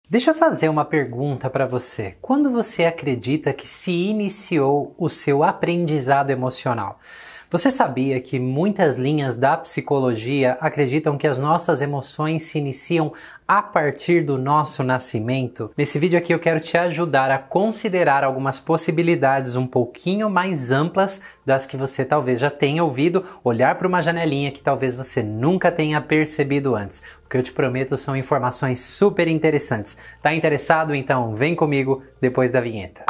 Deixa eu fazer uma pergunta para você. Quando você acredita que se iniciou o seu aprendizado emocional? Você sabia que muitas linhas da psicologia acreditam que as nossas emoções se iniciam a partir do nosso nascimento? Nesse vídeo aqui eu quero te ajudar a considerar algumas possibilidades um pouquinho mais amplas das que você talvez já tenha ouvido, olhar para uma janelinha que talvez você nunca tenha percebido antes. O que eu te prometo são informações super interessantes. Tá interessado? Então vem comigo depois da vinheta.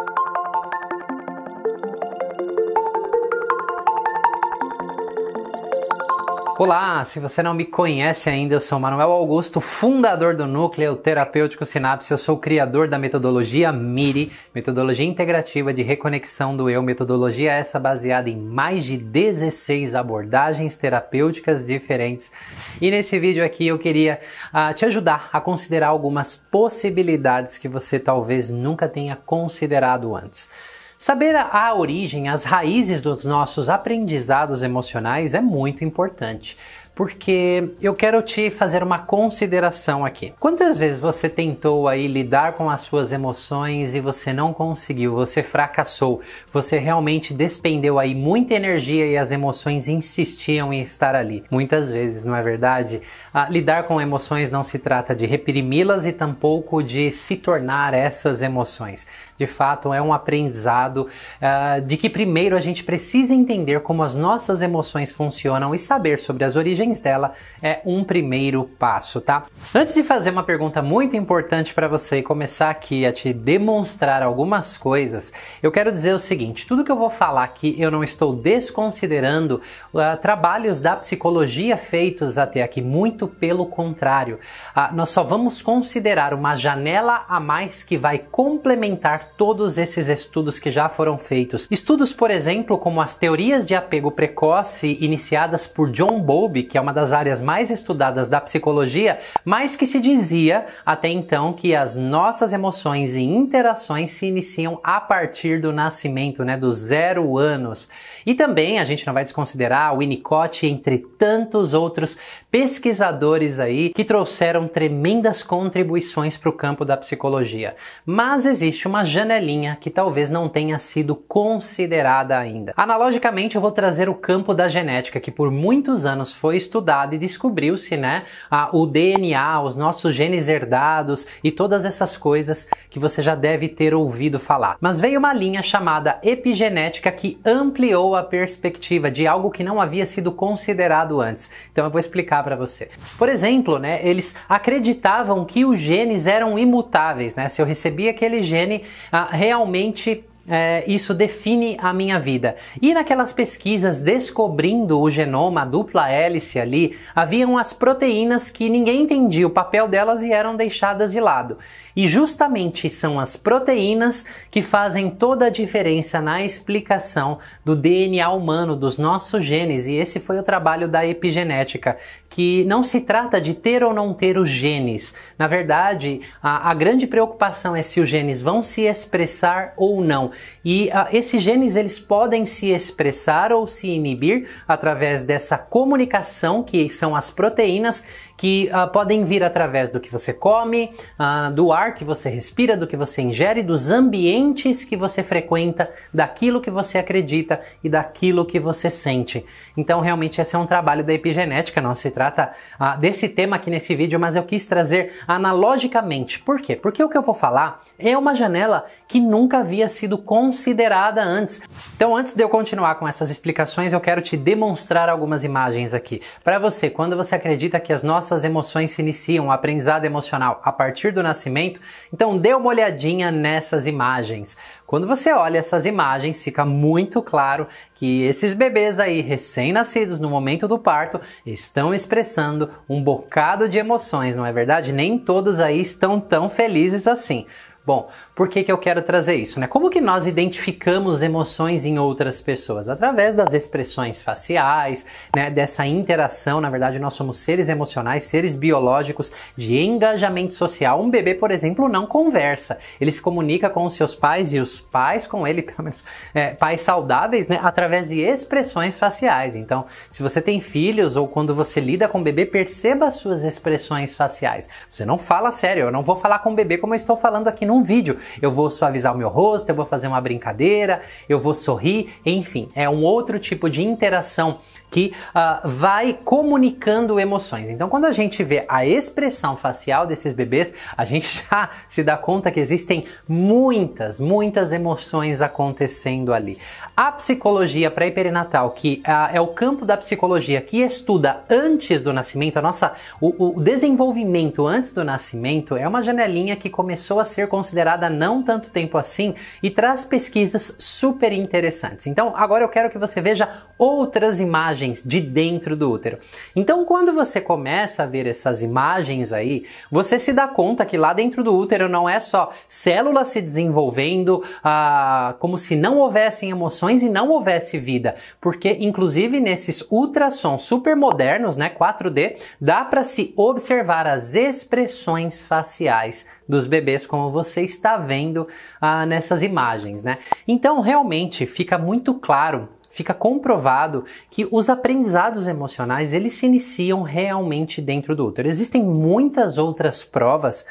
Olá, se você não me conhece ainda, eu sou Manuel Augusto, fundador do Núcleo Terapêutico Sinapse. Eu sou o criador da metodologia MIRI, metodologia integrativa de reconexão do eu, metodologia essa baseada em mais de 16 abordagens terapêuticas diferentes. E nesse vídeo aqui eu queria te ajudar a considerar algumas possibilidades que você talvez nunca tenha considerado antes. Saber a origem, as raízes dos nossos aprendizados emocionais é muito importante, porque eu quero te fazer uma consideração aqui. Quantas vezes você tentou aí lidar com as suas emoções e você não conseguiu, você fracassou, você realmente despendeu aí muita energia e as emoções insistiam em estar ali? Muitas vezes, não é verdade? Lidar com emoções não se trata de reprimi-las e tampouco de se tornar essas emoções. De fato, é um aprendizado de que primeiro a gente precisa entender como as nossas emoções funcionam e saber sobre as origens dela é um primeiro passo, tá? Antes de fazer uma pergunta muito importante para você e começar aqui a te demonstrar algumas coisas, eu quero dizer o seguinte: tudo que eu vou falar aqui eu não estou desconsiderando trabalhos da psicologia feitos até aqui, muito pelo contrário. Nós só vamos considerar uma janela a mais que vai complementar todos esses estudos que já foram feitos. Estudos, por exemplo, como as teorias de apego precoce iniciadas por John Bowlby, que é uma das áreas mais estudadas da psicologia, mas que se dizia até então que as nossas emoções e interações se iniciam a partir do nascimento, dos 0 anos. E também a gente não vai desconsiderar o Winnicott, entre tantos outros pesquisadores aí que trouxeram tremendas contribuições para o campo da psicologia. Mas existe uma janelinha que talvez não tenha sido considerada ainda. Analogicamente, eu vou trazer o campo da genética, que por muitos anos foi estudado e descobriu-se, o DNA, os nossos genes herdados e todas essas coisas que você já deve ter ouvido falar. Mas veio uma linha chamada epigenética que ampliou a perspectiva de algo que não havia sido considerado antes. Então eu vou explicar para você. Por exemplo, eles acreditavam que os genes eram imutáveis, Se eu recebia aquele gene, realmente isso define a minha vida. E naquelas pesquisas descobrindo o genoma, a dupla hélice ali, haviam as proteínas que ninguém entendia o papel delas e eram deixadas de lado. E justamente são as proteínas que fazem toda a diferença na explicação do DNA humano, dos nossos genes. E esse foi o trabalho da epigenética, que não se trata de ter ou não ter os genes. Na verdade, a grande preocupação é se os genes vão se expressar ou não. E esses genes eles podem se expressar ou se inibir através dessa comunicação, que são as proteínas, que podem vir através do que você come, do ar que você respira, do que você ingere, dos ambientes que você frequenta, daquilo que você acredita e daquilo que você sente. Então realmente esse é um trabalho da epigenética, não se trata desse tema aqui nesse vídeo, mas eu quis trazer analogicamente. Por quê? Porque o que eu vou falar é uma janela que nunca havia sido considerada antes. Então antes de eu continuar com essas explicações, eu quero te demonstrar algumas imagens aqui. Para você, quando você acredita que as nossas emoções se iniciam, o aprendizado emocional a partir do nascimento, então dê uma olhadinha nessas imagens. Quando você olha essas imagens, fica muito claro que esses bebês aí, recém-nascidos no momento do parto, estão expressando um bocado de emoções, não é verdade? Nem todos aí estão tão felizes assim. Bom, por que eu quero trazer isso, né? Como que nós identificamos emoções em outras pessoas? Através das expressões faciais, né? Dessa interação, na verdade nós somos seres emocionais, seres biológicos de engajamento social. Um bebê, por exemplo, não conversa. Ele se comunica com os seus pais e os pais com ele, pelo menos pais saudáveis, né? Através de expressões faciais. Então, se você tem filhos ou quando você lida com o bebê, perceba as suas expressões faciais. Você não fala sério, eu não vou falar com o bebê como eu estou falando aqui num vídeo. Eu vou suavizar o meu rosto, eu vou fazer uma brincadeira, eu vou sorrir, enfim, é um outro tipo de interação que vai comunicando emoções. Então, quando a gente vê a expressão facial desses bebês, a gente já se dá conta que existem muitas emoções acontecendo ali. A psicologia pré-perinatal, que é o campo da psicologia que estuda antes do nascimento, o desenvolvimento antes do nascimento, é uma janelinha que começou a ser considerada não tanto tempo assim e traz pesquisas super interessantes. Então, agora eu quero que você veja outras imagens de dentro do útero. Então, quando você começa a ver essas imagens aí, você se dá conta que lá dentro do útero não é só células se desenvolvendo como se não houvessem emoções e não houvesse vida, porque inclusive nesses ultrassons super modernos, né, 4D, dá para se observar as expressões faciais dos bebês, como você está vendo nessas imagens, né? Então, realmente fica muito claro, fica comprovado que os aprendizados emocionais, eles se iniciam realmente dentro do útero. Existem muitas outras provas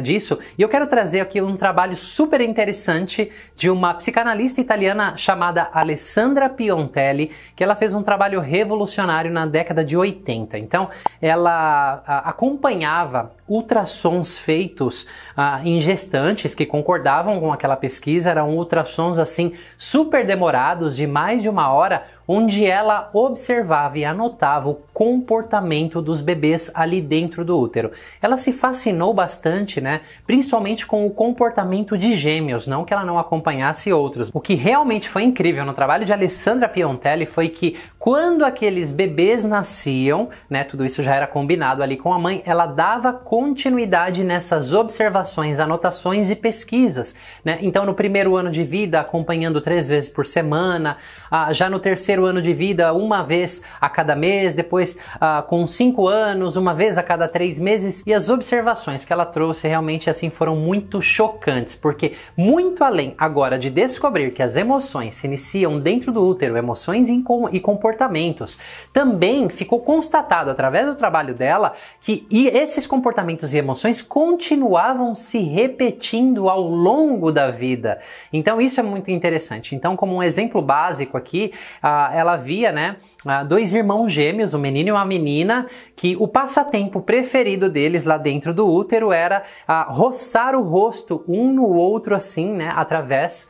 disso, e eu quero trazer aqui um trabalho super interessante de uma psicanalista italiana chamada Alessandra Piontelli, que ela fez um trabalho revolucionário na década de 80. Então, ela acompanhava ultrassons feitos em gestantes que concordavam com aquela pesquisa. Eram ultrassons assim super demorados, de mais de 1 hora, onde ela observava e anotava o comportamento dos bebês ali dentro do útero. Ela se fascinou bastante, né? Principalmente com o comportamento de gêmeos, não que ela não acompanhasse outros. O que realmente foi incrível no trabalho de Alessandra Piontelli foi que quando aqueles bebês nasciam, né? Tudo isso já era combinado ali com a mãe, ela dava continuidade nessas observações, anotações e pesquisas, né? Então, no primeiro ano de vida, acompanhando 3 vezes por semana, já no terceiro ano de vida, 1 vez a cada mês, depois com 5 anos, 1 vez a cada 3 meses, e as observações que ela trouxe realmente assim foram muito chocantes, porque muito além agora de descobrir que as emoções se iniciam dentro do útero, emoções e comportamentos, também ficou constatado através do trabalho dela que esses comportamentos e emoções continuavam se repetindo ao longo da vida. Então isso é muito interessante. Então, como um exemplo básico aqui, ela via, né, 2 irmãos gêmeos, um menino e uma menina, que o passatempo preferido deles lá dentro do útero era roçar o rosto um no outro assim, né, através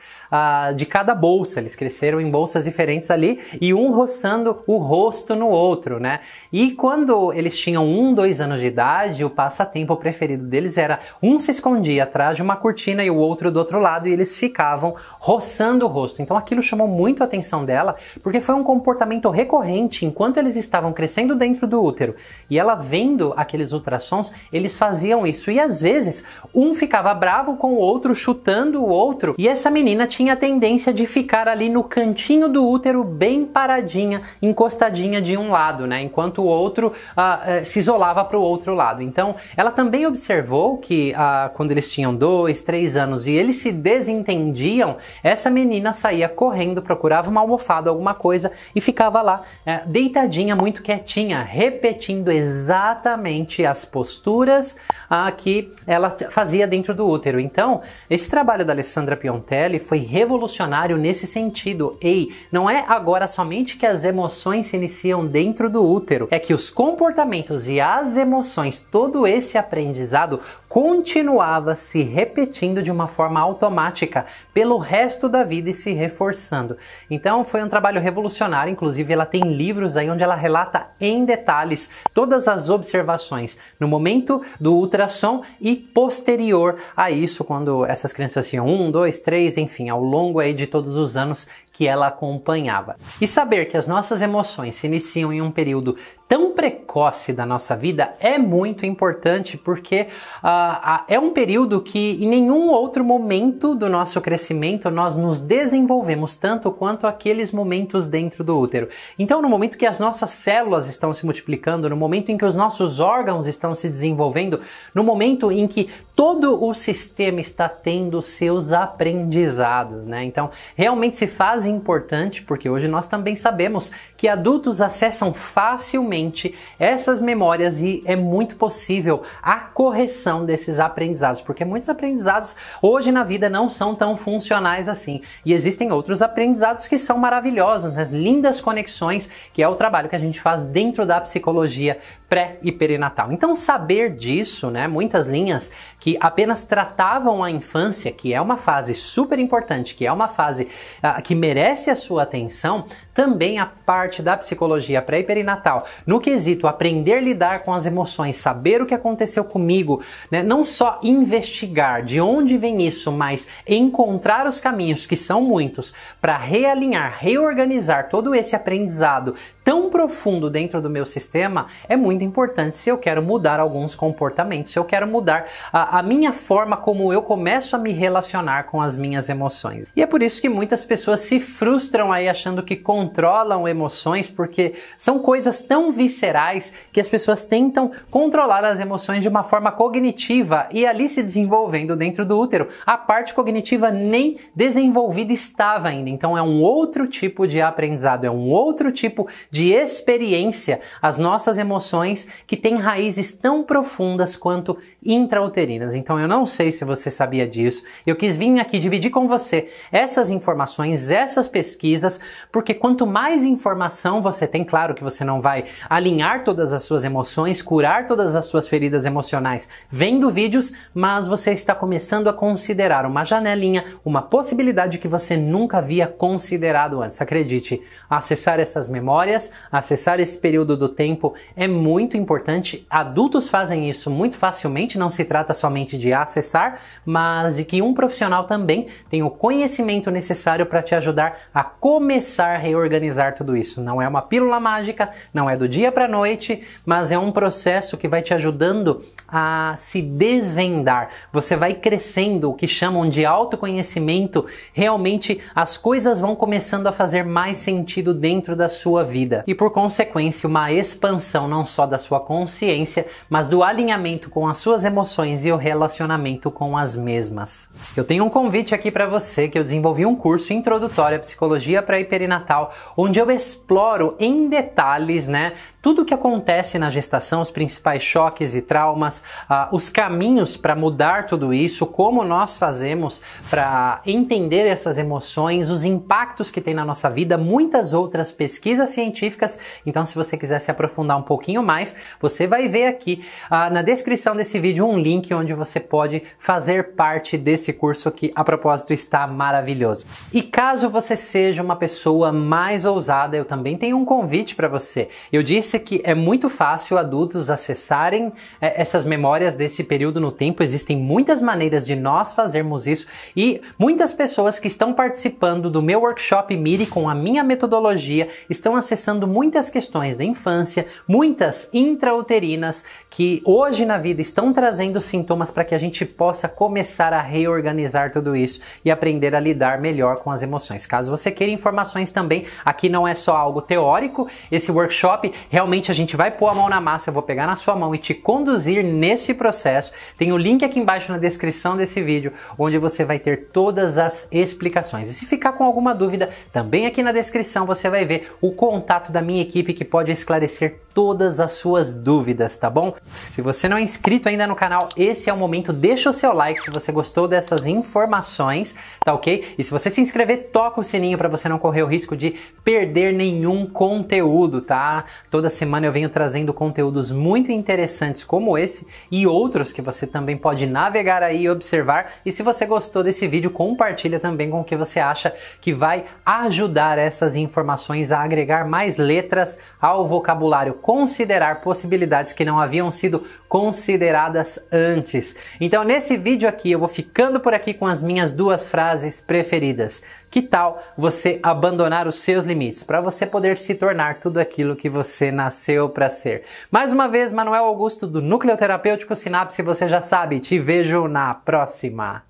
de cada bolsa. Eles cresceram em bolsas diferentes ali e um roçando o rosto no outro, né? E quando eles tinham 1, 2 anos de idade, o passatempo preferido deles era um se escondia atrás de uma cortina e o outro do outro lado, e eles ficavam roçando o rosto. Então aquilo chamou muito a atenção dela, porque foi um comportamento recorrente enquanto eles estavam crescendo dentro do útero. E ela vendo aqueles ultrassons, eles faziam isso. E às vezes um ficava bravo com o outro, chutando o outro, e essa menina tinha a tendência de ficar ali no cantinho do útero, bem paradinha, encostadinha de um lado, né? Enquanto o outro se isolava para o outro lado. Então, ela também observou que quando eles tinham 2, 3 anos e eles se desentendiam, essa menina saía correndo, procurava uma almofada, alguma coisa, e ficava lá, deitadinha, muito quietinha, repetindo exatamente as posturas que ela fazia dentro do útero. Então, esse trabalho da Alessandra Piontelli foi revolucionário nesse sentido. Não é agora somente que as emoções se iniciam dentro do útero, é que os comportamentos e as emoções, todo esse aprendizado continuava se repetindo de uma forma automática pelo resto da vida e se reforçando. Então foi um trabalho revolucionário. Inclusive ela tem livros aí onde ela relata em detalhes todas as observações no momento do ultrassom e posterior a isso, quando essas crianças tinham 1, 2, 3, enfim, ao longo aí de todos os anos que ela acompanhava. E saber que as nossas emoções se iniciam em um período tão precoce da nossa vida é muito importante, porque é um período que em nenhum outro momento do nosso crescimento nós nos desenvolvemos tanto quanto aqueles momentos dentro do útero. Então, no momento que as nossas células estão se multiplicando, no momento em que os nossos órgãos estão se desenvolvendo, no momento em que todo o sistema está tendo seus aprendizados, né? Então, realmente se faz importante, porque hoje nós também sabemos que adultos acessam facilmente essas memórias e é muito possível a correção desses aprendizados, porque muitos aprendizados hoje na vida não são tão funcionais assim. E existem outros aprendizados que são maravilhosos, né? Lindas conexões, que é o trabalho que a gente faz dentro da psicologia pré e perinatal. Então, saber disso, né? Muitas linhas que apenas tratavam a infância, que é uma fase super importante, que é uma fase que merece a sua atenção, também a parte da psicologia pré e perinatal, no quesito aprender a lidar com as emoções, saber o que aconteceu comigo, né? Não só investigar de onde vem isso, mas encontrar os caminhos, que são muitos, para realinhar, reorganizar todo esse aprendizado tão profundo dentro do meu sistema, é muito importante se eu quero mudar alguns comportamentos, se eu quero mudar a minha forma como eu começo a me relacionar com as minhas emoções. E é por isso que muitas pessoas se frustram aí achando que controlam emoções, porque são coisas tão viscerais que as pessoas tentam controlar as emoções de uma forma cognitiva e ali se desenvolvendo dentro do útero. A parte cognitiva nem desenvolvida estava ainda, então é um outro tipo de aprendizado, é um outro tipo de experiência, as nossas emoções que têm raízes tão profundas quanto intrauterinas. Então eu não sei se você sabia disso, eu quis vir aqui dividir com você essas informações, essas pesquisas, porque quanto mais informação você tem, claro que você não vai alinhar todas as suas emoções, curar todas as suas feridas emocionais vendo vídeos, mas você está começando a considerar uma janelinha, uma possibilidade que você nunca havia considerado antes. Acredite, acessar essas memórias, acessar esse período do tempo é muito importante. Adultos fazem isso muito facilmente, não se trata somente de acessar, mas de que um profissional também tem o conhecimento necessário para te ajudar a começar a reorganizar tudo isso. Não é uma pílula mágica, não é do dia para a noite, mas é um processo que vai te ajudando a se desvendar. Você vai crescendo, o que chamam de autoconhecimento, realmente as coisas vão começando a fazer mais sentido dentro da sua vida. E por consequência, uma expansão não só da sua consciência, mas do alinhamento com as suas emoções e o relacionamento com as mesmas. Eu tenho um convite aqui para você, que eu desenvolvi um curso introdutório à psicologia pré e perinatal, onde eu exploro em detalhes, né, tudo o que acontece na gestação, os principais choques e traumas, os caminhos para mudar tudo isso, como nós fazemos para entender essas emoções, os impactos que tem na nossa vida, muitas outras pesquisas científicas. Então, se você quiser se aprofundar um pouquinho mais, você vai ver aqui na descrição desse vídeo um link onde você pode fazer parte desse curso que, a propósito, está maravilhoso. E caso você seja uma pessoa mais ousada, eu também tenho um convite para você. Eu disse que é muito fácil adultos acessarem essas memórias desse período no tempo. Existem muitas maneiras de nós fazermos isso e muitas pessoas que estão participando do meu workshop Miri com a minha metodologia estão acessando muitas questões da infância, muitas intrauterinas que hoje na vida estão trazendo sintomas para que a gente possa começar a reorganizar tudo isso e aprender a lidar melhor com as emoções. Caso você queira informações também, aqui não é só algo teórico, esse workshop realmente a gente vai pôr a mão na massa, eu vou pegar na sua mão e te conduzir nesse processo. Tem o link aqui embaixo na descrição desse vídeo, onde você vai ter todas as explicações. E se ficar com alguma dúvida, também aqui na descrição você vai ver o contato da minha equipe que pode esclarecer todas as suas dúvidas, tá bom? Se você não é inscrito ainda no canal, esse é o momento, deixa o seu like se você gostou dessas informações, tá ok? E se você se inscrever, toca o sininho para você não correr o risco de perder nenhum conteúdo, tá? Toda semana eu venho trazendo conteúdos muito interessantes como esse e outros que você também pode navegar aí e observar. E se você gostou desse vídeo, compartilha também com o que você acha que vai ajudar essas informações a agregar mais letras ao vocabulário considerar possibilidades que não haviam sido consideradas antes. Então nesse vídeo aqui eu vou ficando por aqui com as minhas duas frases preferidas. Que tal você abandonar os seus limites para você poder se tornar tudo aquilo que você nasceu para ser? Mais uma vez, Manuel Augusto do Núcleo Terapêutico Sinapse, você já sabe, te vejo na próxima.